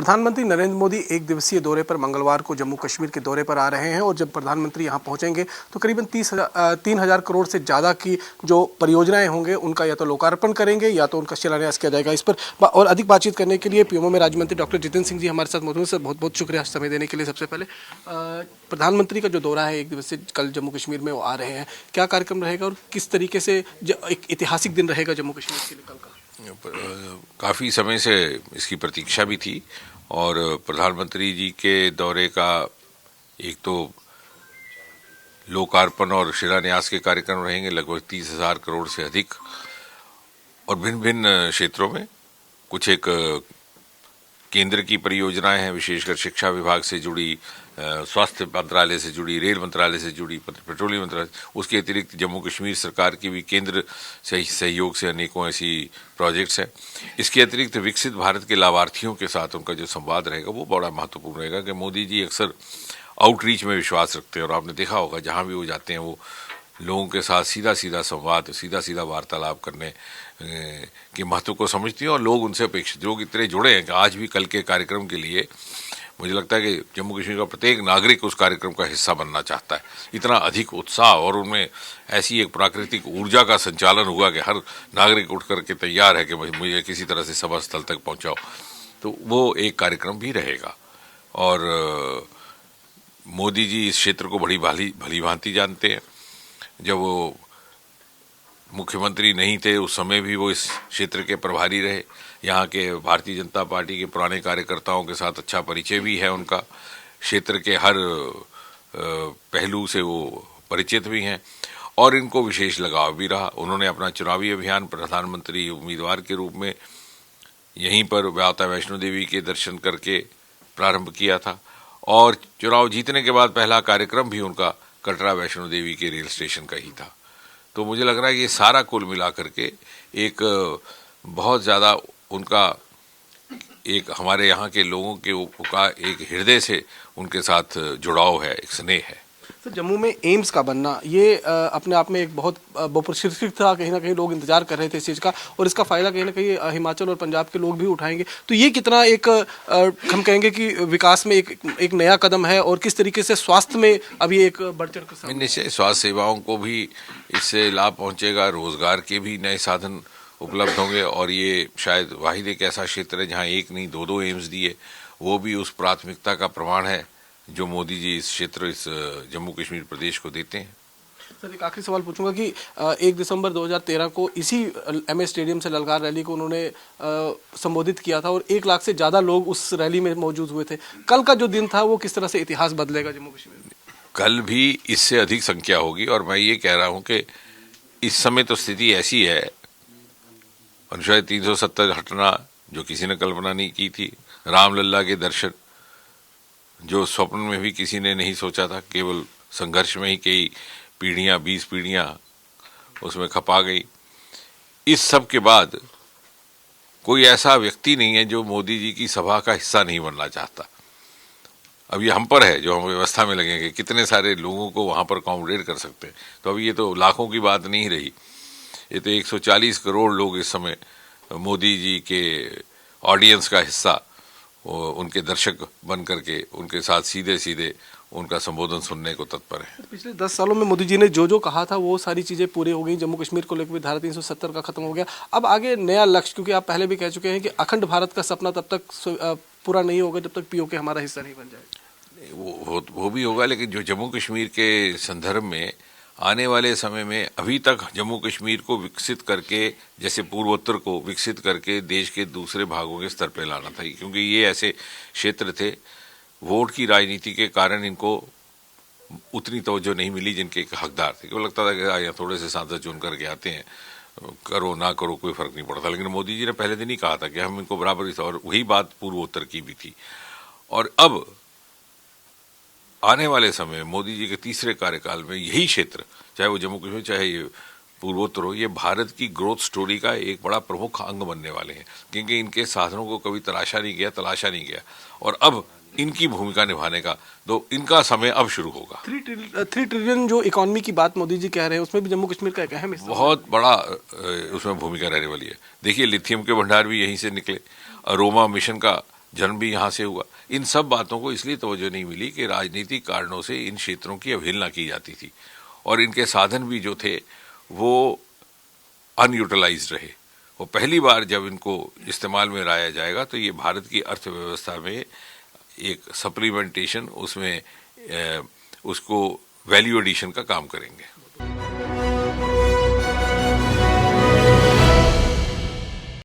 प्रधानमंत्री नरेंद्र मोदी एक दिवसीय दौरे पर मंगलवार को जम्मू कश्मीर के दौरे पर आ रहे हैं और जब प्रधानमंत्री यहां पहुंचेंगे तो करीबन 3,000 करोड़ से ज़्यादा की जो परियोजनाएं होंगे उनका या तो लोकार्पण करेंगे या तो उनका शिलान्यास किया जाएगा। इस पर और अधिक बातचीत करने के लिए पीएमओ में राज्य मंत्री डॉक्टर जितेंद्र सिंह जी हमारे साथ मौजूद हैं। सर, बहुत बहुत शुक्रिया समय देने के लिए। सबसे पहले प्रधानमंत्री का जो दौरा है एक दिवसीय कल जम्मू कश्मीर में वो आ रहे हैं, क्या कार्यक्रम रहेगा और किस तरीके से एक ऐतिहासिक दिन रहेगा जम्मू कश्मीर के लिए कल का? काफ़ी समय से इसकी प्रतीक्षा भी थी और प्रधानमंत्री जी के दौरे का एक तो लोकार्पण और शिलान्यास के कार्यक्रम रहेंगे, लगभग 30,000 करोड़ से अधिक, और भिन्न भिन्न क्षेत्रों में कुछ एक केंद्र की परियोजनाएं हैं, विशेषकर शिक्षा विभाग से जुड़ी, स्वास्थ्य मंत्रालय से जुड़ी, रेल मंत्रालय से जुड़ी, पेट्रोलियम मंत्रालय, उसके अतिरिक्त जम्मू कश्मीर सरकार की भी केंद्र से सहयोग से अनेकों ऐसी प्रोजेक्ट्स हैं। इसके अतिरिक्त विकसित भारत के लाभार्थियों के साथ उनका जो संवाद रहेगा वो बड़ा महत्वपूर्ण रहेगा कि मोदी जी अक्सर आउटरीच में विश्वास रखते हैं और आपने देखा होगा जहाँ भी वो जाते हैं वो लोगों के साथ सीधा सीधा संवाद, सीधा सीधा वार्तालाप करने के महत्व को समझती हैं और लोग उनसे अपेक्षित, लोग इतने जुड़े हैं कि आज भी कल के कार्यक्रम के लिए मुझे लगता है कि जम्मू कश्मीर का प्रत्येक नागरिक उस कार्यक्रम का हिस्सा बनना चाहता है। इतना अधिक उत्साह और उनमें ऐसी एक प्राकृतिक ऊर्जा का संचालन हुआ कि हर नागरिक उठ करके तैयार है कि मुझे किसी तरह से सभा स्थल तक पहुंचाओ। तो वो एक कार्यक्रम भी रहेगा और मोदी जी इस क्षेत्र को बड़ी भली भांति जानते हैं। जब वो मुख्यमंत्री नहीं थे उस समय भी वो इस क्षेत्र के प्रभारी रहे। यहाँ के भारतीय जनता पार्टी के पुराने कार्यकर्ताओं के साथ अच्छा परिचय भी है उनका, क्षेत्र के हर पहलू से वो परिचित भी हैं और इनको विशेष लगाव भी रहा। उन्होंने अपना चुनावी अभियान प्रधानमंत्री उम्मीदवार के रूप में यहीं पर माता वैष्णो देवी के दर्शन करके प्रारंभ किया था और चुनाव जीतने के बाद पहला कार्यक्रम भी उनका कटरा वैष्णो देवी के रेल स्टेशन का ही था। तो मुझे लग रहा है कि ये सारा कुल मिला करके एक बहुत ज़्यादा उनका एक हमारे यहाँ के लोगों के का एक हृदय से उनके साथ जुड़ाव है, एक स्नेह है। तो जम्मू में एम्स का बनना ये अपने आप में एक बहुत बहुप्रतीक्षित था, कहीं ना कहीं लोग इंतजार कर रहे थे इस चीज़ का और इसका फायदा कहीं ना कहीं हिमाचल और पंजाब के लोग भी उठाएंगे। तो ये कितना एक हम कहेंगे कि विकास में एक नया कदम है और किस तरीके से स्वास्थ्य में अभी एक बढ़ चढ़ कर निश्चय स्वास्थ्य सेवाओं को भी इससे लाभ पहुंचेगा, रोजगार के भी नए साधन उपलब्ध होंगे और ये शायद वाहिद एक ऐसा क्षेत्र है जहाँ एक नहीं दो एम्स दिए, वो भी उस प्राथमिकता का प्रमाण है जो मोदी जी इस क्षेत्र, इस जम्मू कश्मीर प्रदेश को देते हैं। सर, एक आखिरी सवाल पूछूंगा कि 1 दिसंबर 2013 को इसी MS स्टेडियम से ललकार रैली को उन्होंने संबोधित किया था और 1 लाख से ज़्यादा लोग उस रैली में मौजूद हुए थे। कल का जो दिन था वो किस तरह से इतिहास बदलेगा जम्मू कश्मीर में? कल भी इससे अधिक संख्या होगी और मैं ये कह रहा हूँ कि इस समय तो स्थिति ऐसी है, अनुच्छेद 370 हटना जो किसी ने कल्पना नहीं की थी, रामलला के दर्शन जो स्वप्न में भी किसी ने नहीं सोचा था, केवल संघर्ष में ही कई पीढ़ियां, 20 पीढ़ियां उसमें खपा गई। इस सब के बाद कोई ऐसा व्यक्ति नहीं है जो मोदी जी की सभा का हिस्सा नहीं बनना चाहता। अब ये हम पर है जो हम व्यवस्था में लगेंगे, कितने सारे लोगों को वहां पर अकोमोडेट कर सकते हैं। तो अब ये तो लाखों की बात नहीं रही, ये तो 140 करोड़ लोग इस समय मोदी जी के ऑडियंस का हिस्सा, उनके दर्शक बन करके उनके साथ सीधे सीधे उनका संबोधन सुनने को तत्पर है। पिछले 10 सालों में मोदी जी ने जो कहा था वो सारी चीज़ें पूरी हो गई। जम्मू कश्मीर को लेकर भी धारा 370 का खत्म हो गया। अब आगे नया लक्ष्य, क्योंकि आप पहले भी कह चुके हैं कि अखंड भारत का सपना तब तक पूरा नहीं होगा जब तक POK हमारा हिस्सा नहीं बन जाए। वो भी होगा, लेकिन जो जम्मू कश्मीर के संदर्भ में आने वाले समय में अभी तक जम्मू कश्मीर को विकसित करके, जैसे पूर्वोत्तर को विकसित करके देश के दूसरे भागों के स्तर पर लाना था, क्योंकि ये ऐसे क्षेत्र थे वोट की राजनीति के कारण इनको उतनी तवज्जो नहीं मिली जिनके हकदार थे। क्यों लगता था कि यहाँ थोड़े से सांसद चुन करके आते हैं, करो ना करो कोई फर्क नहीं पड़ता, लेकिन मोदी जी ने पहले दिन ही कहा था कि हम इनको बराबर, और वही बात पूर्वोत्तर की भी थी। और अब आने वाले समय मोदी जी के तीसरे कार्यकाल में यही क्षेत्र, चाहे वो जम्मू कश्मीर चाहे ये पूर्वोत्तर हो, ये भारत की ग्रोथ स्टोरी का एक बड़ा प्रमुख अंग बनने वाले हैं, क्योंकि इनके साधनों को कभी तलाशा नहीं गया और अब इनकी भूमिका निभाने का तो इनका समय अब शुरू होगा। 3 ट्रिलियन जो इकोनॉमी की बात मोदी जी कह रहे हैं उसमें भी जम्मू कश्मीर का एक अहम हिस्सा, बहुत बड़ा उसमें भूमिका रहने वाली है। देखिए लिथियम के भंडार भी यहीं से निकले, अरोमा मिशन का जन्म भी यहाँ से हुआ। इन सब बातों को इसलिए तवज्जो नहीं मिली कि राजनीतिक कारणों से इन क्षेत्रों की अवहेलना की जाती थी और इनके साधन भी जो थे वो अनयूटिलाइज्ड रहे। वो पहली बार जब इनको इस्तेमाल में लाया जाएगा तो ये भारत की अर्थव्यवस्था में एक सप्लीमेंटेशन, उसमें उसको वैल्यू एडिशन का काम करेंगे।